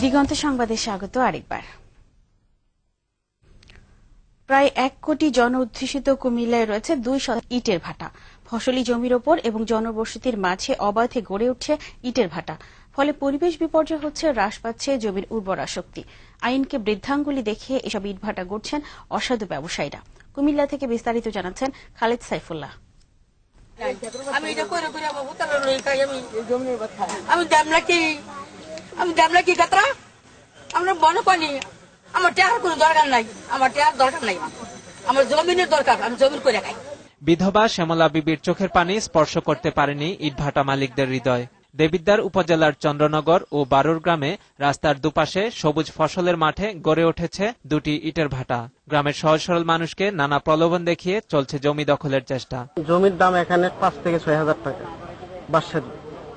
দিগন্ত সংবাদে স্বাগত আরেকবার। প্রায় 1 কোটি জন অধ্যুষিত কুমিল্লায় রয়েছে 200 ইটের ভাটা। ফসলি জমির ওপর এবং জনবসতির মাঝে অবাধে গড়ে উঠছে ইটের ভাটা। ফলে পরিবেশ বিপর্যয় হচ্ছে, হ্রাস পাচ্ছে জমির উর্বরা শক্তি। আইনকে বৃদ্ধাঙ্গুলি দেখিয়ে এসব ইটভাটা গড়ছেন অসাধু ব্যবসায়ীরা। কুমিল্লা থেকে বিস্তারিত জানাচ্ছেন খালেদ সাইফুল্লাহ। বিধবা শ্যামলা বিবির চোখের পানি স্পর্শ করতে পারেনি ইটভাটা মালিকদের হৃদয়। দেবিদ্বার উপজেলার চন্দ্রনগর ও বারুর গ্রামে রাস্তার দুপাশে সবুজ ফসলের মাঠে গড়ে উঠেছে দুটি ইটের ভাটা। গ্রামের সহজ সরল মানুষকে নানা প্রলোভন দেখিয়ে চলছে জমি দখলের চেষ্টা। জমির দাম এখানে 5 থেকে 6,000 টাকা বার্ষিক।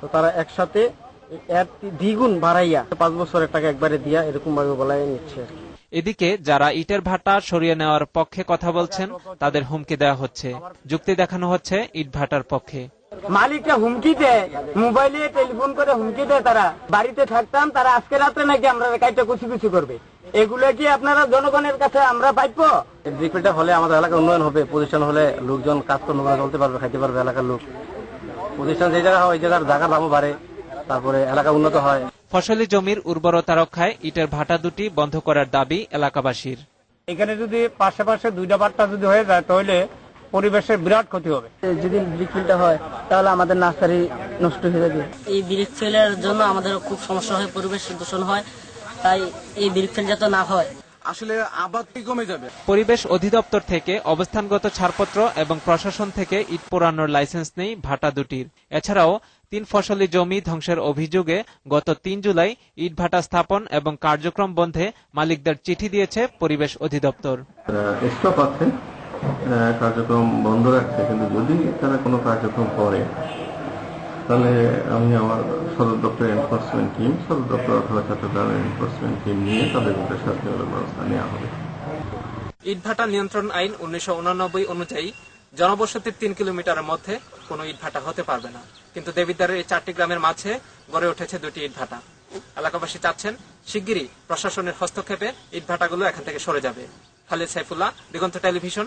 তো তারা একসাথে দ্বিগুণ বাড়াইয়া 5 বছরের টাকা একবারে দিয়া এরকম ভাবে বলাই নিচ্ছে। এদিকে যারা ইটের ভাটা সরিয়ে নেওয়ার পক্ষে কথা বলছেন তাদের হুমকি দেওয়া হচ্ছে। যুক্তি দেখানো হচ্ছে ইট ভাটার পক্ষে। মালিকরা হুমকি দেয়, মোবাইলে টেলিফোন করে হুমকি দেয়। তারা বাড়িতে থাকতাম, তারা আজকে রাতে নাকি আমরা কাইটা কুচি করবে। এগুলো কি আপনারা জনগণের কাছে আমরা পাইবো? ব্রিকফিল্ডটা হলে আমাদের এলাকার উন্নয়ন হবে, প্রতিষ্ঠান হলে লোকজন কাজকর্ম করে চলতে পারবে, খাইতে পারবে এলাকার লোক। প্রতিষ্ঠান যে জায়গা হয় ওই জায়গার দামও বাড়ে, তারপরে এলাকা উন্নত হয়। ফসলি জমির উর্বরতা রক্ষায় ইটের ভাটা দুটি বন্ধ করার দাবি এলাকাবাসীর। এখানে যদি পাশে দুইটা ভাটা যদি হয়ে যায় তাহলে পরিবেশের বিরাট ক্ষতি হবে। যদি ব্রিকফিল্ডটা হয় তাহলে আমাদের নার্সারি নষ্ট হয়ে যাবে। এই ব্রিকফিল্ডের জন্য আমাদের খুব সমস্যা হয়, পরিবেশ দূষণ হয়। তাই এই ব্রিকফিল্ড যাতে না হয়, আসলে আবাদটি কমে যাবে। পরিবেশ অধিদপ্তর থেকে অবস্থানগত ছাড়পত্র এবং প্রশাসন থেকে ইট পোড়ানোর লাইসেন্স নেই ভাটা দুটির। এছাড়াও 3 ফসলি জমি ধ্বংসের অভিযোগে গত 3 জুলাই ইট ভাটা স্থাপন এবং কার্যক্রম বন্ধে মালিকদের চিঠি দিয়েছে পরিবেশ অধিদপ্তর। স্টপ আছে, কার্যক্রম বন্ধ রাখছে, কিন্তু যদি তারা কোনো কার্যক্রম করে তাহলে আমি আমার সদর দপ্তর এনফোর্সমেন্ট টিম, সদর দপ্তর অথবা চট্টগ্রাম এনফোর্সমেন্ট টিম নিয়ে তাদের বিরুদ্ধে শাস্তিমূলক ব্যবস্থা নেওয়া হবে। ইটভাটা নিয়ন্ত্রণ আইন 1989 অনুযায়ী জনবসতির 3 কিলোমিটারের মধ্যে কোনো ইটভাটা হতে পারবে না, কিন্তু দেবিদ্বারের এই 4টি গ্রামের মাঝে গড়ে উঠেছে 2টি ইটভাটা। এলাকাবাসী চাচ্ছেন শিগগিরই প্রশাসনের হস্তক্ষেপে ইটভাটাগুলো এখান থেকে সরে যাবে। খালেদ সাইফুল্লাহ, দিগন্ত টেলিভিশন।